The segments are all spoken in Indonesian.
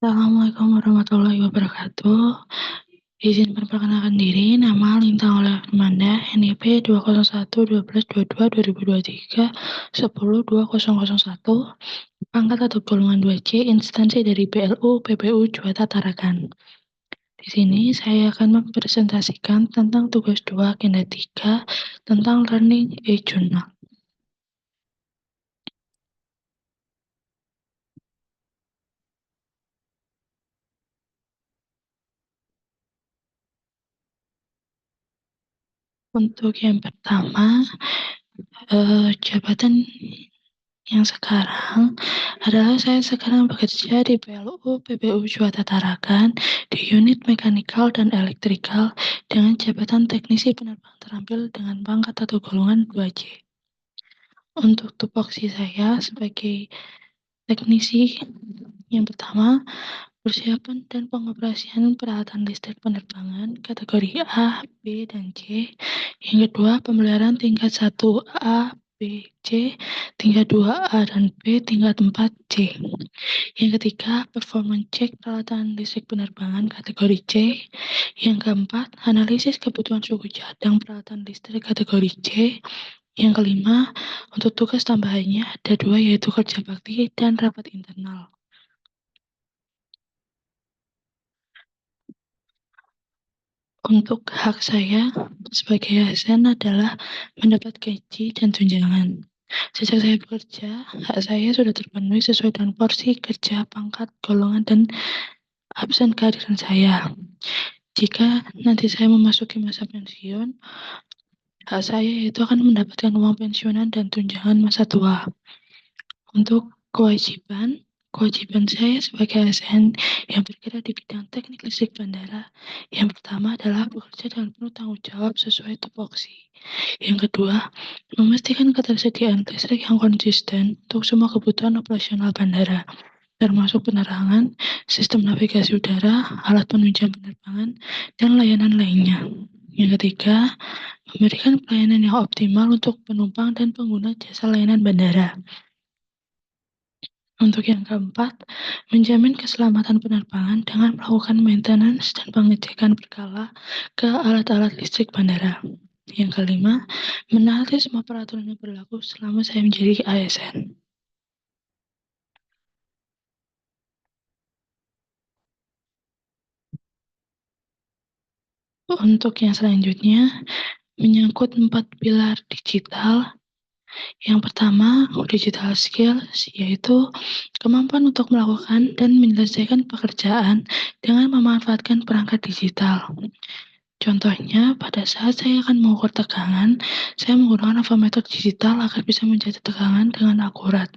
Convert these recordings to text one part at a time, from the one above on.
Assalamualaikum warahmatullahi wabarakatuh. Izin memperkenalkan diri, nama Lintang Aulia Firmanda, NIP 201 12 22 2023 10201, pangkat atau golongan 2C, instansi dari BLU PPU Juwata Tarakan. Di sini saya akan mempresentasikan tentang tugas 2 agenda 3 tentang Learning e-Journal. Untuk yang pertama, jabatan yang sekarang adalah saya sekarang bekerja di PLU PPU Juwata Tarakan di unit mekanikal dan elektrikal dengan jabatan teknisi penerbang terampil dengan pangkat atau golongan 2C. Untuk tupoksi saya sebagai teknisi yang pertama, persiapan dan pengoperasian peralatan listrik penerbangan kategori A, B, dan C. Yang kedua, pemeliharaan tingkat 1A, B, C, tingkat 2A dan B, tingkat 4C. Yang ketiga, performance check peralatan listrik penerbangan kategori C. Yang keempat, analisis kebutuhan suku cadang peralatan listrik kategori C. Yang kelima, untuk tugas tambahannya ada 2, yaitu kerja bakti dan rapat internal. Untuk hak saya sebagai ASN adalah mendapat gaji dan tunjangan. Sejak saya bekerja, hak saya sudah terpenuhi sesuai dengan porsi kerja, pangkat, golongan, dan absen kehadiran saya. Jika nanti saya memasuki masa pensiun, hak saya itu akan mendapatkan uang pensiunan dan tunjangan masa tua. Untuk kewajiban saya sebagai ASN yang bergerak di bidang teknik listrik bandara, yang pertama adalah bekerja dengan penuh tanggung jawab sesuai tupoksi. Yang kedua, memastikan ketersediaan listrik yang konsisten untuk semua kebutuhan operasional bandara, termasuk penerangan, sistem navigasi udara, alat penunjang penerbangan, dan layanan lainnya. Yang ketiga, memberikan pelayanan yang optimal untuk penumpang dan pengguna jasa layanan bandara. Untuk yang keempat, menjamin keselamatan penerbangan dengan melakukan maintenance dan pengecekan berkala ke alat-alat listrik bandara. Yang kelima, menaati semua peraturan yang berlaku selama saya menjadi ASN. Untuk yang selanjutnya, menyangkut 4 pilar digital. Yang pertama, digital skills, yaitu kemampuan untuk melakukan dan menyelesaikan pekerjaan dengan memanfaatkan perangkat digital. Contohnya, pada saat saya akan mengukur tegangan, saya menggunakan avometer digital agar bisa mencatat tegangan dengan akurat.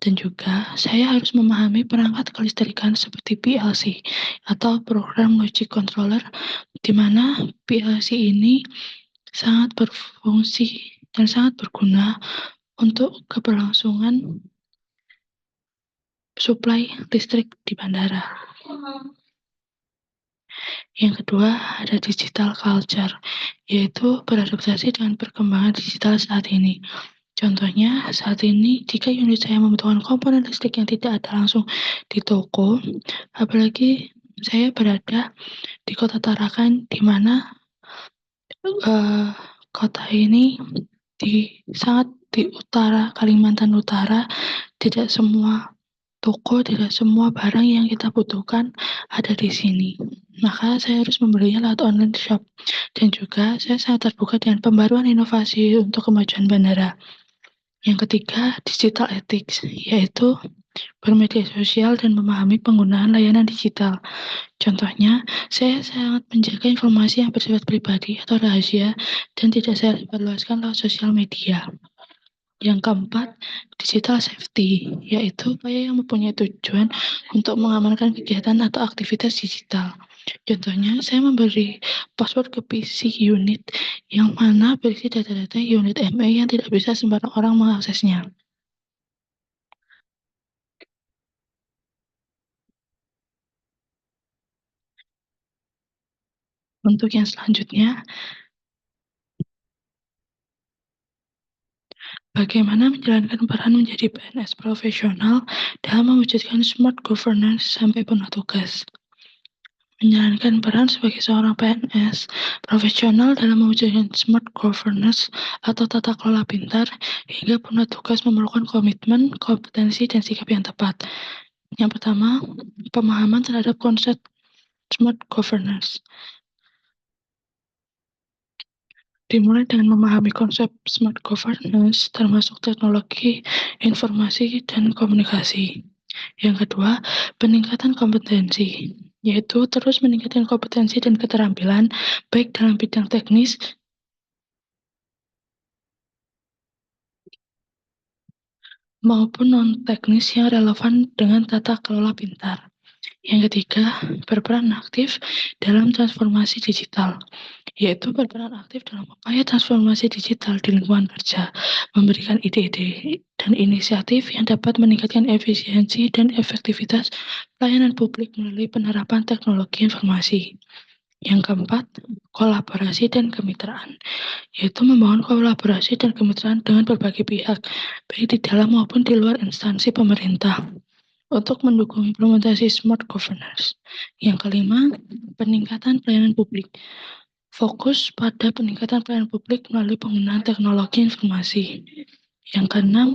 Dan juga, saya harus memahami perangkat kelistrikan seperti PLC atau Program Logic Controller, di mana PLC ini sangat berfungsi dan sangat berguna untuk keberlangsungan suplai listrik di bandara. Yang kedua, ada digital culture, yaitu beradaptasi dengan perkembangan digital saat ini. Contohnya, saat ini jika unit saya membutuhkan komponen listrik yang tidak ada langsung di toko, apalagi saya berada di Kota Tarakan, di mana kota ini sangat di utara Kalimantan Utara, tidak semua toko, tidak semua barang yang kita butuhkan ada di sini. Maka saya harus membelinya lewat online shop. Dan juga saya sangat terbuka dengan pembaruan inovasi untuk kemajuan bandara. Yang ketiga, digital ethics, yaitu bermedia sosial dan memahami penggunaan layanan digital. Contohnya, saya sangat menjaga informasi yang bersifat pribadi atau rahasia dan tidak saya sebarluaskan lewat sosial media. Yang keempat, digital safety, yaitu upaya yang mempunyai tujuan untuk mengamankan kegiatan atau aktivitas digital. Contohnya, saya memberi password ke PC unit yang mana berisi data-data unit ME yang tidak bisa sembarang orang mengaksesnya. Untuk yang selanjutnya, Bagaimana menjalankan peran menjadi PNS profesional dalam mewujudkan smart governance sampai penuh tugas. Menjalankan peran sebagai seorang PNS profesional dalam mewujudkan smart governance atau tata kelola pintar hingga penuh tugas memerlukan komitmen, kompetensi, dan sikap yang tepat. Yang pertama, pemahaman terhadap konsep smart governance. Dimulai dengan memahami konsep smart governance, termasuk teknologi, informasi, dan komunikasi. Yang kedua, peningkatan kompetensi, yaitu terus meningkatkan kompetensi dan keterampilan, baik dalam bidang teknis maupun non-teknis yang relevan dengan tata kelola pintar. Yang ketiga, berperan aktif dalam transformasi digital, yaitu berperan aktif dalam upaya transformasi digital di lingkungan kerja, memberikan ide-ide dan inisiatif yang dapat meningkatkan efisiensi dan efektivitas pelayanan publik melalui penerapan teknologi informasi. Yang keempat, kolaborasi dan kemitraan, yaitu membangun kolaborasi dan kemitraan dengan berbagai pihak, baik di dalam maupun di luar instansi pemerintah untuk mendukung implementasi smart governance. Yang kelima, peningkatan pelayanan publik. Fokus pada peningkatan pelayanan publik melalui penggunaan teknologi informasi. Yang keenam,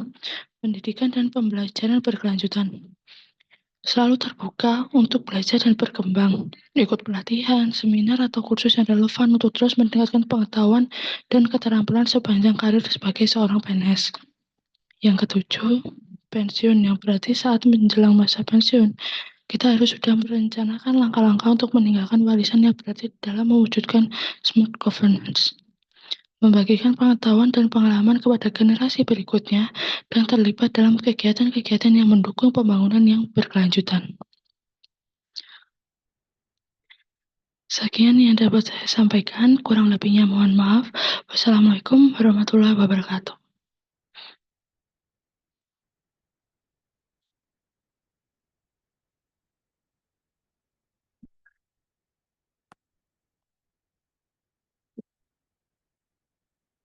pendidikan dan pembelajaran berkelanjutan. Selalu terbuka untuk belajar dan berkembang, ikut pelatihan, seminar, atau kursus yang relevan untuk terus meningkatkan pengetahuan dan keterampilan sepanjang karir sebagai seorang PNS. Yang ketujuh, pensiun, yang berarti saat menjelang masa pensiun, kita harus sudah merencanakan langkah-langkah untuk meninggalkan warisan yang berarti dalam mewujudkan smart governance, membagikan pengetahuan dan pengalaman kepada generasi berikutnya, dan terlibat dalam kegiatan-kegiatan yang mendukung pembangunan yang berkelanjutan. Sekian yang dapat saya sampaikan, kurang lebihnya mohon maaf. Wassalamualaikum warahmatullahi wabarakatuh.